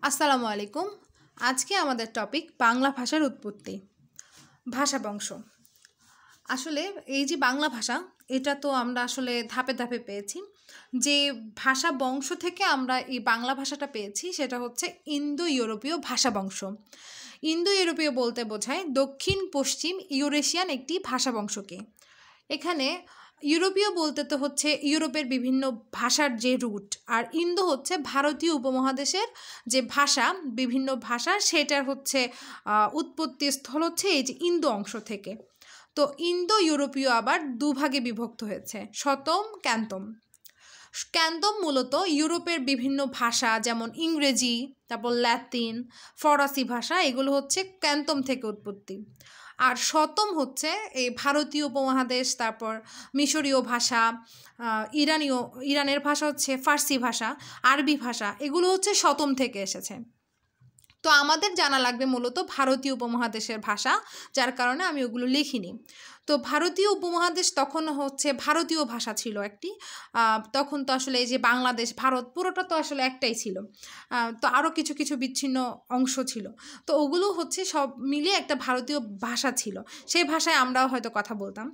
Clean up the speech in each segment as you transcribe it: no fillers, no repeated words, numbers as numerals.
আসসালামু আলাইকুম। আজকে আমাদের টপিক বাংলা ভাষার উৎপত্তি, ভাষা বংশ। আসলে এই যে বাংলা ভাষা, এটা তো আমরা আসলে ধাপে ধাপে পেয়েছি। যে ভাষা বংশ থেকে আমরা এই বাংলা ভাষাটা পেয়েছি সেটা হচ্ছে ইন্দো ইউরোপীয় ভাষা বংশ। ইন্দো ইউরোপীয় বলতে বোঝায় দক্ষিণ পশ্চিম ইউরেশিয়ান একটি ভাষা বংশকে। এখানে ইউরোপীয় বলতে তো হচ্ছে ইউরোপের বিভিন্ন ভাষার যে রুট, আর ইন্দো হচ্ছে ভারতীয় উপমহাদেশের যে ভাষা, বিভিন্ন ভাষা, সেটার হচ্ছে উৎপত্তি স্থল হচ্ছে এই যে ইন্দো অংশ থেকে। তো ইন্দো ইউরোপীয় আবার দুভাগে বিভক্ত হয়েছে, শতম ক্যান্তম। ক্যান্তম মূলত ইউরোপের বিভিন্ন ভাষা যেমন ইংরেজি, তারপর ল্যাতিন, ফরাসি ভাষা, এগুলো হচ্ছে ক্যান্তম থেকে উৎপত্তি। আর শতম হচ্ছে এই ভারতীয় উপমহাদেশ, তারপর মিশরীয় ভাষা, ইরানের ভাষা হচ্ছে ফার্সি ভাষা, আরবি ভাষা, এগুলো হচ্ছে শতম থেকে এসেছে। তো আমাদের জানা লাগবে মূলত ভারতীয় উপমহাদেশের ভাষা, যার কারণে আমি ওগুলো লিখিনি। তো ভারতীয় উপমহাদেশ তখন হচ্ছে ভারতীয় ভাষা ছিল একটি। তখন তো আসলে এই যে বাংলাদেশ, ভারত, পুরোটা তো আসলে একটাই ছিল। তো আরও কিছু কিছু বিচ্ছিন্ন অংশ ছিল। তো ওগুলো হচ্ছে সব মিলিয়ে একটা ভারতীয় ভাষা ছিল, সেই ভাষায় আমরাও হয়তো কথা বলতাম।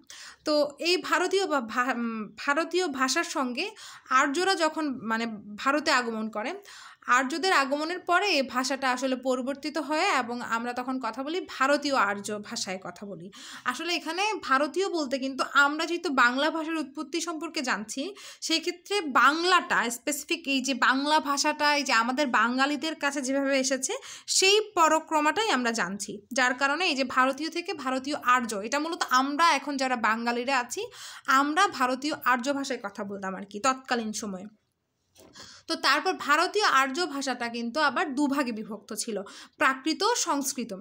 তো এই ভারতীয় ভাষার সঙ্গে আর্যরা যখন মানে ভারতে আগমন করে, আর্যদের আগমনের পরে এই ভাষাটা আসলে পরিবর্তিত হয় এবং আমরা তখন কথা বলি ভারতীয় আর্য ভাষায় কথা বলি। আসলে এখানে ভারতীয় বলতে কিন্তু আমরা যেহেতু বাংলা ভাষার উৎপত্তি সম্পর্কে জানছি, সেই ক্ষেত্রে বাংলাটা স্পেসিফিক, এই যে বাংলা ভাষাটা এই যে আমাদের বাঙালিদের কাছে যেভাবে এসেছে সেই পরক্রমাটাই আমরা জানছি, যার কারণে এই যে ভারতীয় থেকে ভারতীয় আর্য, এটা মূলত আমরা এখন যারা বাঙালিরা আছি আমরা ভারতীয় আর্য ভাষায় কথা বলতাম আর কি তৎকালীন সময়ে। তো তারপর ভারতীয় আর্য ভাষাটা কিন্তু আবার দুভাগে বিভক্ত ছিল, প্রাকৃত ও সংস্কৃত।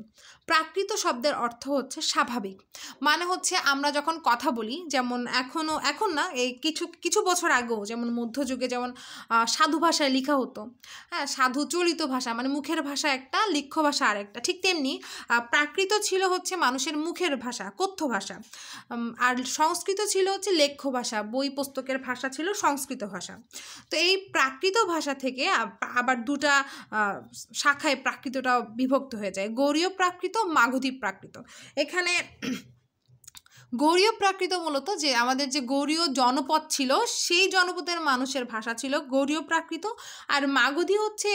প্রাকৃত শব্দের অর্থ হচ্ছে স্বাভাবিক, মানে হচ্ছে আমরা যখন কথা বলি, যেমন এখন না, এই কিছু কিছু বছর আগেও যেমন মধ্যযুগে যেমন সাধু ভাষায় লেখা হতো, হ্যাঁ, সাধু চলিত ভাষা মানে মুখের ভাষা একটা, লিখ্য ভাষা আরেকটা, ঠিক তেমনি প্রাকৃত ছিল হচ্ছে মানুষের মুখের ভাষা, কথ্য ভাষা। আর সংস্কৃত ছিল হচ্ছে লেখ্য ভাষা, বই পুস্তকের ভাষা ছিল সংস্কৃত ভাষা। তো এই প্রাকৃত ভাষা থেকে আবার দুটা শাখায় প্রাকৃতটা বিভক্ত হয়ে যায়, গৌড়ীয় প্রাকৃত, মাগধী প্রাকৃত। এখানে গৌড়ীয় প্রাকৃত মূলত যে আমাদের যে গৌড়ীয় জনপদ ছিল সেই জনপদের মানুষের ভাষা ছিল গৌড়ীয় প্রাকৃত, আর মাগধী হচ্ছে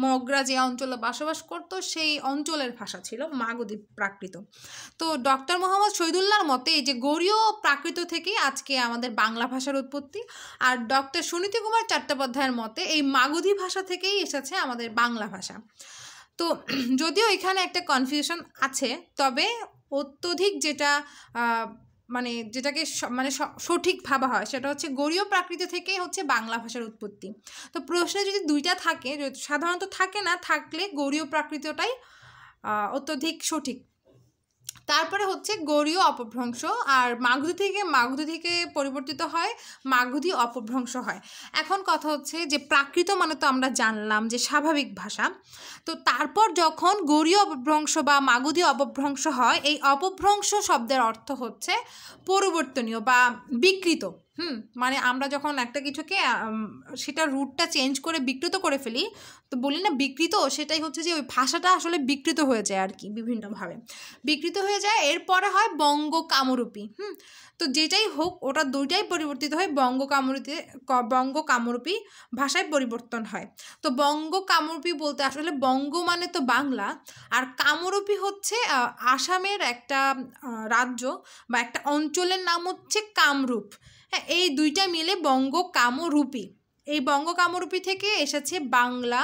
মগরা যে অঞ্চলে বসবাস করতো সেই অঞ্চলের ভাষা ছিল মাগধী প্রাকৃত। তো ডক্টর মোহাম্মদ শহীদুল্লাহর মতে এই যে গৌড়ীয় প্রাকৃত থেকেই আজকে আমাদের বাংলা ভাষার উৎপত্তি, আর ডক্টর সুনীতি কুমার চট্টোপাধ্যায়ের মতে এই মাগধী ভাষা থেকেই এসেছে আমাদের বাংলা ভাষা। তো যদিও এখানে একটা কনফিউশন আছে, তবে অত্যধিক যেটা মানে যেটাকে মানে সঠিক ভাবা হয় সেটা হচ্ছে গৌড়ীয় প্রাকৃত থেকেই হচ্ছে বাংলা ভাষার উৎপত্তি। তো প্রশ্নে যদি দুইটা থাকে, সাধারণত থাকে না, থাকলে গৌড়ীয় প্রাকৃতটাই অত্যধিক সঠিক। তারপরে হচ্ছে গৌড়ীয় অপভ্রংশ, আর মাগধী থেকে পরিবর্তিত হয় মাগধী অপভ্রংশ হয়। এখন কথা হচ্ছে যে প্রাকৃত মানে তো আমরা জানলাম যে স্বাভাবিক ভাষা, তো তারপর যখন গৌড়ীয় অপভ্রংশ বা মাগধী অপভ্রংশ হয়, এই অপভ্রংশ শব্দের অর্থ হচ্ছে পরিবর্তনীয় বা বিকৃত। মানে আমরা যখন একটা কিছুকে সেটা রুটটা চেঞ্জ করে বিকৃত করে ফেলি, তো বলি না বিকৃত, সেটাই হচ্ছে যে ওই ভাষাটা আসলে বিকৃত হয়ে যায় আর কি, বিভিন্নভাবে বিকৃত হয়ে যায়। এরপরে হয় বঙ্গ কামরূপী। তো যেটাই হোক ওটা দুইটাই পরিবর্তিত হয়, বঙ্গ কামরূপী ভাষায় পরিবর্তন হয়। তো বঙ্গ কামরূপী বলতে আসলে বঙ্গ মানে তো বাংলা, আর কামরূপী হচ্ছে আসামের একটা রাজ্য বা একটা অঞ্চলের নাম হচ্ছে কামরূপ। হ্যাঁ, এই দুইটা মিলে বঙ্গ কামরূপী। এই বঙ্গ কামরূপী থেকে এসেছে বাংলা,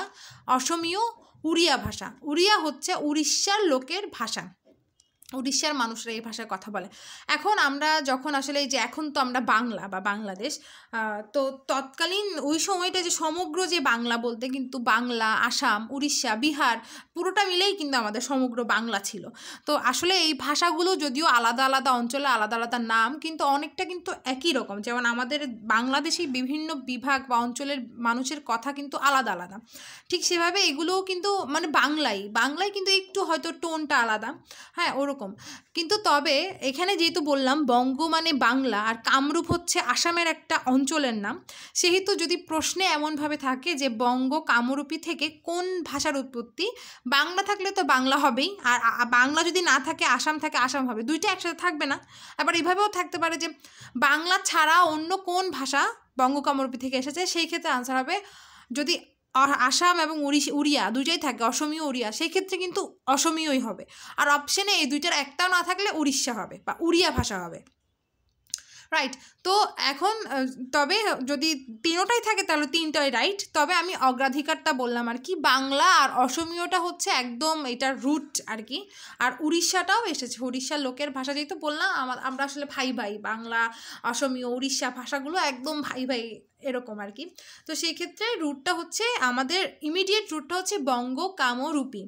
অসমীয়, উড়িয়া ভাষা। উড়িয়া হচ্ছে উড়িষ্যার লোকের ভাষা, উড়িষ্যার মানুষরা এই ভাষায় কথা বলে। এখন আমরা যখন আসলে এই যে এখন তো আমরা বাংলা বা বাংলাদেশ, তো তৎকালীন ওই সময়টা যে সমগ্র যে বাংলা বলতে কিন্তু বাংলা, আসাম, উড়িষ্যা, বিহার পুরোটা মিলেই কিন্তু আমাদের সমগ্র বাংলা ছিল। তো আসলে এই ভাষাগুলো যদিও আলাদা আলাদা অঞ্চলে আলাদা আলাদা নাম, কিন্তু অনেকটা কিন্তু একই রকম। যেমন আমাদের বাংলাদেশি বিভিন্ন বিভাগ বা অঞ্চলের মানুষের কথা কিন্তু আলাদা আলাদা, ঠিক সেভাবে এগুলোও কিন্তু মানে বাংলায় কিন্তু একটু হয়তো টোনটা আলাদা, হ্যাঁ ওরকম একরকম। কিন্তু তবে এখানে যেহেতু বললাম বঙ্গ মানে বাংলা আর কামরূপ হচ্ছে আসামের একটা অঞ্চলের নাম, সেহেতু যদি প্রশ্নে এমনভাবে থাকে যে বঙ্গ কামরূপী থেকে কোন ভাষার উৎপত্তি, বাংলা থাকলে তো বাংলা হবেই, আর বাংলা যদি না থাকে আসাম থাকে আসাম হবে, দুইটা একসাথে থাকবে না। আবার এভাবেও থাকতে পারে যে বাংলা ছাড়া অন্য কোন ভাষা বঙ্গ কামরূপী থেকে এসেছে, সেই ক্ষেত্রে আনসার হবে, যদি আসাম এবং উড়িয়া দুইটাই থাকে, অসমীয় উড়িয়া, সেই ক্ষেত্রে কিন্তু অসমীয়ই হবে। আর অপশনে এই দুইটার একটাও না থাকলে উড়িষ্যা হবে বা উড়িয়া ভাষা হবে, রাইট। তো এখন তবে যদি তিনোটাই থাকে তাহলে তিনটাই রাইট, তবে আমি অগ্রাধিকারটা বললাম আর কি, বাংলা আর অসমীয়টা হচ্ছে একদম এটার রুট আর কি। আর উড়িষ্যাটাও এসেছে, উড়িষ্যার লোকের ভাষা যেহেতু বললাম, আমরা আসলে ভাই ভাই, বাংলা অসমীয় উড়িষ্যা ভাষাগুলো একদম ভাই ভাই এরকম আর কি। তো সেই ক্ষেত্রে রুটটা হচ্ছে, আমাদের ইমিডিয়েট রুটটা হচ্ছে বঙ্গ কামরূপী।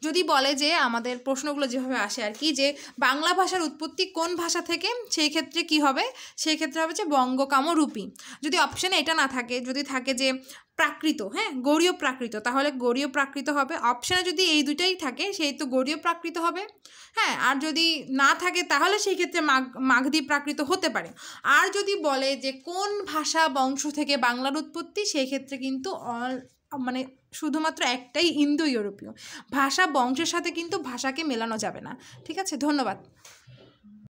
যদি বলে যে আমাদের প্রশ্নগুলো যেভাবে আসে আর কি, যে বাংলা ভাষার উৎপত্তি কোন ভাষা থেকে, সেই ক্ষেত্রে কি হবে, সেই ক্ষেত্রে হবে যে বঙ্গ কামরূপী। যদি অপশানে এটা না থাকে, যদি থাকে যে প্রাকৃত, হ্যাঁ গৌড়ীয় প্রাকৃত, তাহলে গৌড়ীয় প্রাকৃত হবে। অপশানে যদি এই দুটাই থাকে সেই তো গৌড়ীয় প্রাকৃত হবে, হ্যাঁ। আর যদি না থাকে তাহলে সেই ক্ষেত্রে মাগধী প্রাকৃত হতে পারে। আর যদি বলে যে কোন ভাষা বংশ থেকে বাংলার উৎপত্তি, সেই ক্ষেত্রে কিন্তু মানে শুধুমাত্র একটাই, ইন্দো ইউরোপীয় ভাষা বংশের সাথে কিন্তু ভাষাকে মেলানো যাবে না। ঠিক আছে, ধন্যবাদ।